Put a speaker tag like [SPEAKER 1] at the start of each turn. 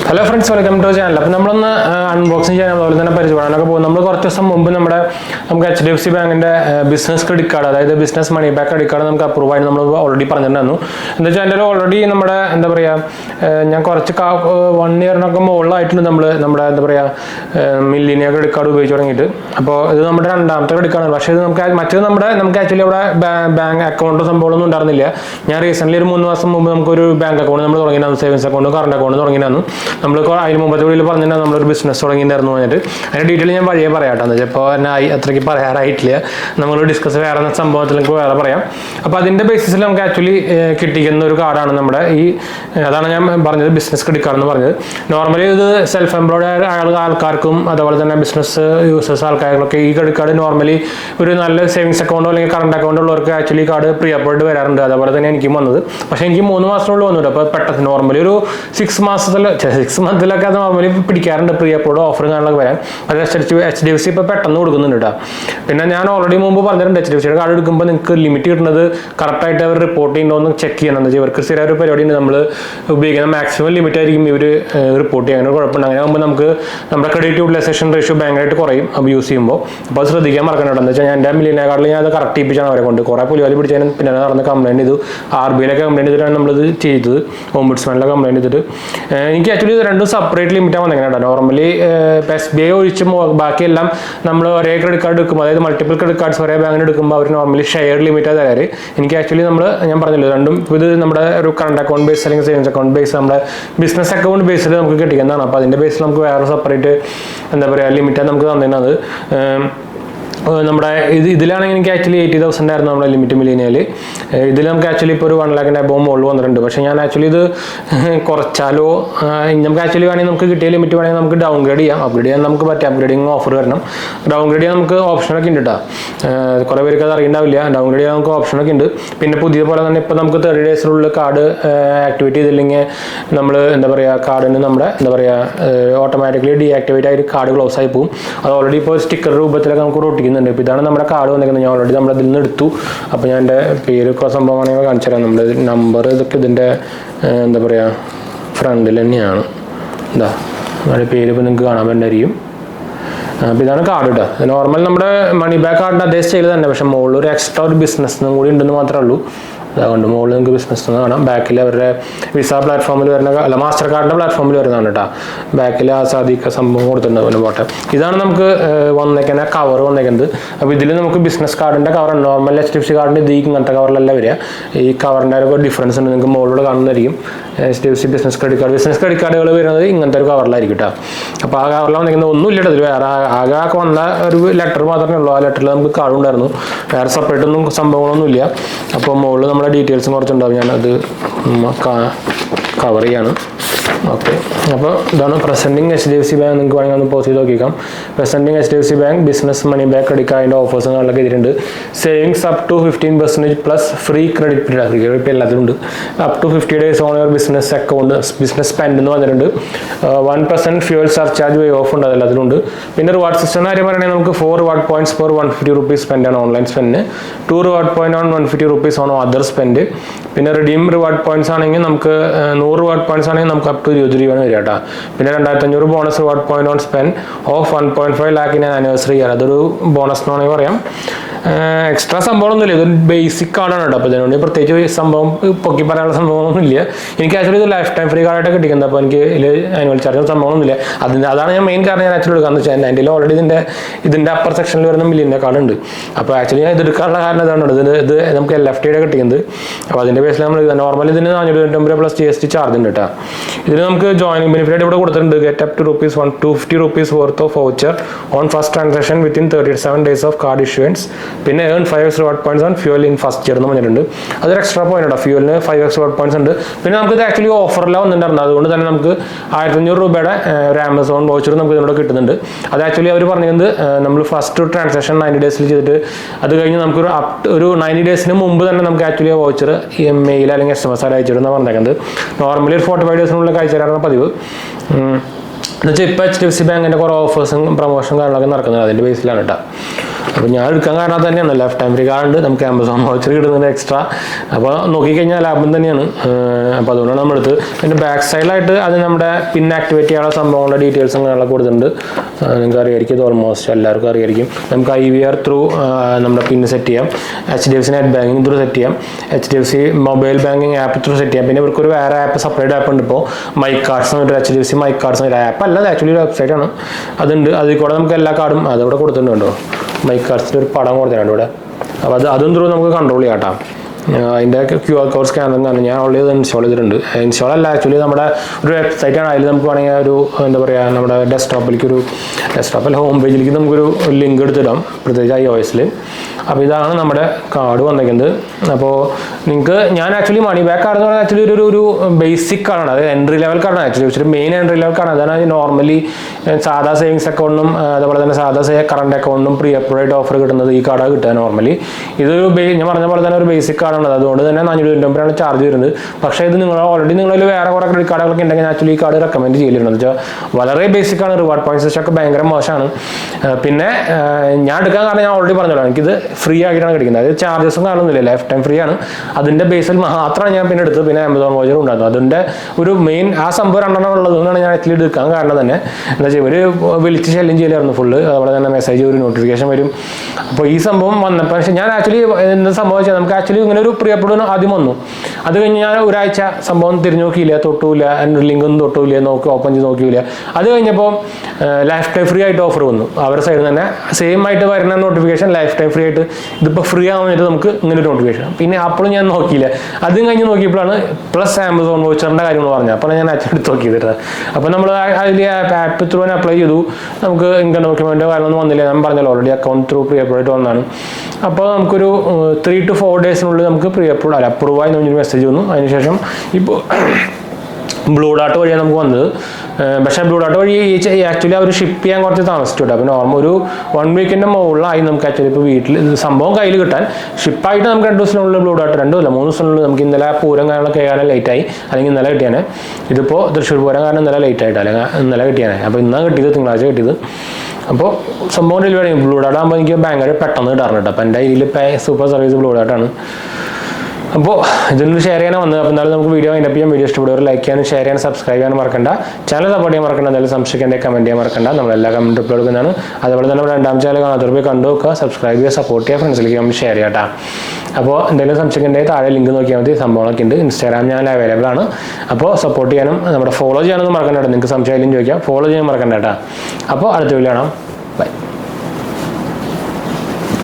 [SPEAKER 1] Hello friends, welcome to our channel. We will unboxing HDFC Bank business credit card, business Moneyback credit card provide already the channel already 1 year millionaire credit card bank account recently bank account savings account current account business detail discuss basis actually business credit card normally self-employed business users credit card normally savings account current account actually card pre-approved normally 6 months 6 months normally pre-approved offering HDFC already HDFC card limited correct reporting check maximum limit reporting credit utilization ratio bank use actually separate limit normally SBI credit card multiple credit cards normally shared limit actually current account base savings account base business account base separate limit actually 80,000 limit millionaire. Actually 1 lakh and above actually the actually limit downgrade upgrading offer downgrade option option 30 days card activity card automatically deactivate card close already sticker card already number front card normal Moneyback card extra business business back Visa platform Mastercard platform back cover business card normal HDFC card cover difference HDFC business credit card letter details cover okay. Presenting HDFC Bank presenting HDFC Bank business Moneyback credit card offers savings up to 15% plus free credit up to 50 days on your business account business spend 1% fuel surcharge way off in the reward system 4 reward points per 150 rupees spend on online spend 2 reward point on 150 rupees on other spend redeem reward points no reward points up to bonus reward point on spend of 1.5 lakh in an anniversary bonus extra basic card actually the lifetime free card annual charge main card already in the upper section millionaire card actually left normally plus GST charge joining benefit get up to ₹250 worth of voucher on first transaction within 37 days of card issuance. Earn 5x reward points on fuel in first year. That's extra point fuel 5x reward points actually offer Amazon voucher that's actually first transaction 90 days up to 90 days actually voucher mail SMS normally 45 days HDFC Bank offers and promotion അപ്പോൾ ഞാൻ എടുക്കാൻ കാരണം തന്നെയാണ് life time free card നമുക്ക് Amazon voucher കിട്ടുന്നുണ്ട് extra. അപ്പോൾ നോക്കിക്കഴിഞ്ഞാൽ ലാഭം തന്നെയാണ്. അപ്പോൾ അതുകൊണ്ടാണ് നമ്മളെടുത്ത്. പിന്നെ ബാക്ക് സൈഡിലായിട്ട് അത് നമ്മുടെ പിൻ ആക്ടിവേറ്റ് ചെയ്യാനുള്ള സംഭവങ്ങളുടെ ഡീറ്റെയിൽസും കാര്യങ്ങളൊക്കെ കൊടുത്തിട്ടുണ്ട്. നിങ്ങൾക്ക് അറിയായിരിക്കും, ഇത് ഓൾമോസ്റ്റ് എല്ലാവർക്കും അറിയായിരിക്കും. നമുക്ക് IVR ത്രൂ നമ്മുടെ പിൻ സെറ്റ് ചെയ്യാം, HDFC net banking through set ചെയ്യാം, HDFC mobile banking app through set ചെയ്യാം. പിന്നെ ഇവർക്കൊരു വേറെ ആപ്പ്, സെപ്പറേറ്റ് ആപ്പ് ഉണ്ട് ഇപ്പോൾ, മൈ കാർഡ്സ് എന്ന് പറഞ്ഞിട്ട് HDFC മൈ കാർഡ്സ് ഒരു ആപ്പ് അല്ല, അത് ആക്ച്വലി ഒരു വെബ്സൈറ്റാണ്. അതുണ്ട്, അതിൽ കൂടെ നമുക്ക് എല്ലാ കാർഡും അതവിടെ കൊടുത്തിട്ടുണ്ടോ, മൈ കാർഡ്സിൻ്റെ ഒരു പടം കൊടുത്തിട്ടുണ്ട് ഇവിടെ. അപ്പോൾ അതും ത്രൂ നമുക്ക് കൺട്രോൾ ചെയ്യാം കേട്ടോ. അതിൻ്റെ QR കോഡ് സ്കാനർ തന്നെ ഞാൻ ഓൾറെഡി ഇൻസ്റ്റാൾ ചെയ്തിട്ടുണ്ട്. ഇൻസ്റ്റാൾ അല്ല, ആക്ച്വലി നമ്മുടെ ഒരു വെബ്സൈറ്റാണ്. അതിൽ നമുക്ക് വേണമെങ്കിൽ ഒരു എന്താ പറയുക, നമ്മുടെ ഡെസ്ക്ടോപ്പിൽ ഹോം പേജിലേക്ക് നമുക്കൊരു ലിങ്ക് എടുത്തിടാം, പ്രത്യേകിച്ച് iOS-ൽ. അപ്പോൾ ഇതാണ് നമ്മുടെ കാർഡ് വന്നിരിക്കുന്നത്. അപ്പോൾ നിങ്ങൾക്ക് ഞാൻ ആക്ച്വലി മണി ബാക്ക് കാർഡ് എന്ന് പറഞ്ഞാൽ ആക്ച്വലി ഒരു ബേസിക് കാർഡാണ്, അത് എൻട്രി ലെവൽ കാർഡാണ്. ആക്ച്വലി ഒരു മെയിൻ എൻട്രി ലെവൽ കാർഡ്. അതാണ് നോർമലി സാധാ സേവിങ്സ് അക്കൗണ്ടിനും അതുപോലെ തന്നെ സാധാ കറണ്ട് അക്കൗണ്ടിനും പ്രീ അപ്രൂവ്ഡ് ഓഫർ കിട്ടുന്നത് ഈ കാർഡാണ് കിട്ടുക നോർമലി. ഇതൊരു ഞാൻ പറഞ്ഞ പോലെ തന്നെ ഒരു ബേസിക് കാർഡാണ്, അതുകൊണ്ട് തന്നെ 499 ചാർജ് വരുന്നത്. പക്ഷേ ഇത് നിങ്ങളിൽ വേറെ കുറേ ക്രെഡിറ്റ് കാർഡുകളൊക്കെ ഉണ്ടെങ്കിൽ ആക്ച്വലി ഈ കാർഡ് റെക്കമെൻഡ് ചെയ്യലുണ്ട്. എന്ന് വെച്ചാൽ വളരെ ബേസിക് ആണ്, റിവാർഡ് പോയിന്റ്സ് ഒക്കെ ഭയങ്കര മോശമാണ്. പിന്നെ ഞാൻ എടുക്കാൻ കാരണം ഞാൻ ഓൾറെഡി പറഞ്ഞല്ലോ, എനിക്കിത് ഫ്രീ ആയിട്ടാണ് കിട്ടുന്നത്. അതായത് ചാർജസും കാണുന്നില്ല, ലൈഫ് ടൈം ഫ്രീ ആണ്. അതിൻ്റെ ബേസിൽ മാത്രമാണ് ഞാൻ പിന്നെ എടുത്തത്. പിന്നെ ആമസോൺ വൗച്ചർ ഉണ്ടായിരുന്നു. അതിൻ്റെ ഒരു മെയിൻ ആ സംഭവം രണ്ടെണ്ണം ഉള്ളതുകൊണ്ടാണ് ഞാൻ ആക്ച്വലി എടുക്കാൻ കാരണം തന്നെ. എന്താ വെച്ചാൽ ഇവർ വിളിച്ച് ശല്യം ചെയ്യലായിരുന്നു ഫുള്ള്, അതുപോലെ തന്നെ മെസ്സേജ് ഒരു നോട്ടിഫിക്കേഷൻ വരും. അപ്പോൾ ഈ സംഭവം വന്നപ്പോൾ പക്ഷേ ഞാൻ ആക്ച്വലി എന്താ സംഭവിച്ചാൽ നമുക്ക് ആക്ച്വലി ഇങ്ങനെ ഒരു പ്രീ അപ്രൂവ്ഡ് ആദ്യം വന്നു. അത് കഴിഞ്ഞ് ഞാൻ ഒരാഴ്ച സംഭവം തിരിഞ്ഞു നോക്കിയില്ല, തൊട്ടില്ല, അതിൻ്റെ ലിങ്ക് ഒന്നും തൊട്ടില്ല, ഓപ്പൺ ചെയ്ത് നോക്കിയില്ല. അത് കഴിഞ്ഞപ്പോൾ ലൈഫ് ടൈം ഫ്രീ ആയിട്ട് ഓഫർ വന്നു അവരുടെ സൈഡിൽ തന്നെ. സെയിം ആയിട്ട് വരുന്ന നോട്ടിഫിക്കേഷൻ ലൈഫ് ടൈം ഫ്രീ ആയിട്ട് ഇതിപ്പോൾ ഫ്രീ ആവുന്നിട്ട് നമുക്ക് ഇങ്ങനെ ഒരു നോട്ടിഫിക്കേഷൻ. പിന്നെ അപ്പോഴും ഞാൻ നോക്കിയില്ല. അതും കഴിഞ്ഞ് നോക്കിയപ്പോഴാണ് പ്ലസ് ആമസോൺ വൗച്ചറിൻ്റെ കാര്യങ്ങൾ പറഞ്ഞത്. അപ്പോൾ ഞാൻ ആക്ച്വലി എടുത്ത് നോക്കിയിട്ട്, അപ്പോൾ നമ്മൾ അതിൽ ആപ്പ് ത്രൂ തന്നെ അപ്ലൈ ചെയ്തു. നമുക്ക് ഇൻകം ഡോക്യുമെൻ്റോ കാര്യമൊന്നും വന്നില്ല. ഞാൻ പറഞ്ഞല്ലോ already account through pre approved വന്നതാണ്. അപ്പോൾ നമുക്കൊരു 3 to 4 ഡേയ്സിനുള്ളിൽ നമുക്ക് പ്രീ അപ്രൂവ് ആയി എന്നൊരു മെസ്സേജ് വന്നു. അതിനുശേഷം ഇപ്പോൾ ബ്ലൂ ഡാർട്ട് വഴിയാണ് നമുക്ക് വന്നത്. പക്ഷേ ബ്ലൂ ഡാർട്ട് വഴി ആക്ച്വലി അവർ ഷിപ്പ് ചെയ്യാൻ കുറച്ച് താമസിച്ചിട്ടുണ്ട്. അപ്പോൾ നോർമൽ ഒരു 1 വീക്കിൻ്റെ മുകളിലായി നമുക്ക് ആക്ച്വലി ഇപ്പോൾ വീട്ടിൽ സംഭവം കയ്യിൽ കിട്ടാൻ. ഷിപ്പായിട്ട് നമുക്ക് 2 ദിവസത്തിനുള്ളിൽ ബ്ലൂ ഡാർട്ട്, 2 അല്ല 3 ദിവസത്തിനുള്ളിൽ നമുക്ക് ഇന്നലെ പൂരം കാര്യങ്ങളൊക്കെ കേൾക്കാനും ലേറ്റായി, അല്ലെങ്കിൽ ഇന്നലെ കിട്ടിയാനെ. ഇതിപ്പോൾ തൃശ്ശൂർ പൂരം കാരണം ഇന്നലെ ലേറ്റ് ആയിട്ട്, അല്ലെങ്കിൽ ഇന്നലെ കിട്ടിയാനെ. അപ്പോൾ ഇന്നാണ് കിട്ടിയത്, തിങ്കളാഴ്ച കിട്ടിയത്. അപ്പോൾ സംഭവം ഡെലിവറി ചെയ്യും. ബ്ലൂ ഡാർട്ട് ആകുമ്പോൾ എനിക്ക് ഭയങ്കര പെട്ടെന്ന് കിട്ടാറുണ്ട് കേട്ടോ. അപ്പോൾ എൻ്റെ കയ്യിൽ സൂപ്പർ സർവീസ് ബ്ലൂ ഡാർട്ടാണ്. അപ്പോൾ ഇതൊന്ന് ഷെയർ ചെയ്യാൻ വന്നത്. അപ്പോൾ എന്നാലും നമുക്ക് വീഡിയോ അതിൻ്റെ ചെയ്യാം. വീഡിയോ ഇഷ്ടപ്പെടുന്നവർ ലൈക്ക് ചെയ്യാനും ഷെയർ ചെയ്യാനും സബ്സ്ക്രൈബ് ചെയ്യാനും മറക്കണ്ട. ചാനൽ സപ്പോർട്ട് ചെയ്യാൻ മറക്കണ്ട. എന്തായാലും സംശയിക്കേണ്ട കമൻറ്റ് ചെയ്യാൻ മറക്കണ്ട. നമ്മളെല്ലാ കമൻറ്റ് റിപ്ലൈ കൊടുക്കുന്നതാണ്. അതുപോലെ തന്നെ നമ്മുടെ 2ാം ചാനൽ കാണാത്തവർ പോയി കണ്ടു നോക്കുക, സബ്സ്ക്രൈബ് ചെയ്യുക, സപ്പോർട്ട് ചെയ്യുക, ഫ്രണ്ട്സിലേക്ക് നമ്മൾ ഷെയർ ചെയ്യാം കേട്ടോ. അപ്പോൾ എന്തെങ്കിലും സംശയിക്കേണ്ട താഴെ ലിങ്ക് നോക്കിയാൽ മതി. സംഭവങ്ങളൊക്കെ ഉണ്ട്. ഇൻസ്റ്റാഗ്രാം ചാനൽ അവൈലബിൾ ആണ്. അപ്പോൾ സപ്പോർട്ട് ചെയ്യാനും നമ്മുടെ ഫോളോ ചെയ്യാനൊന്നും മറക്കണ്ട കേട്ടോ. നിങ്ങൾക്ക് സംശയമായാലും ചോദിക്കാം, ഫോളോ ചെയ്യാൻ മറക്കണ്ട കേട്ടോ. അപ്പോൾ അടുത്ത വീഡിയോ കാണാം.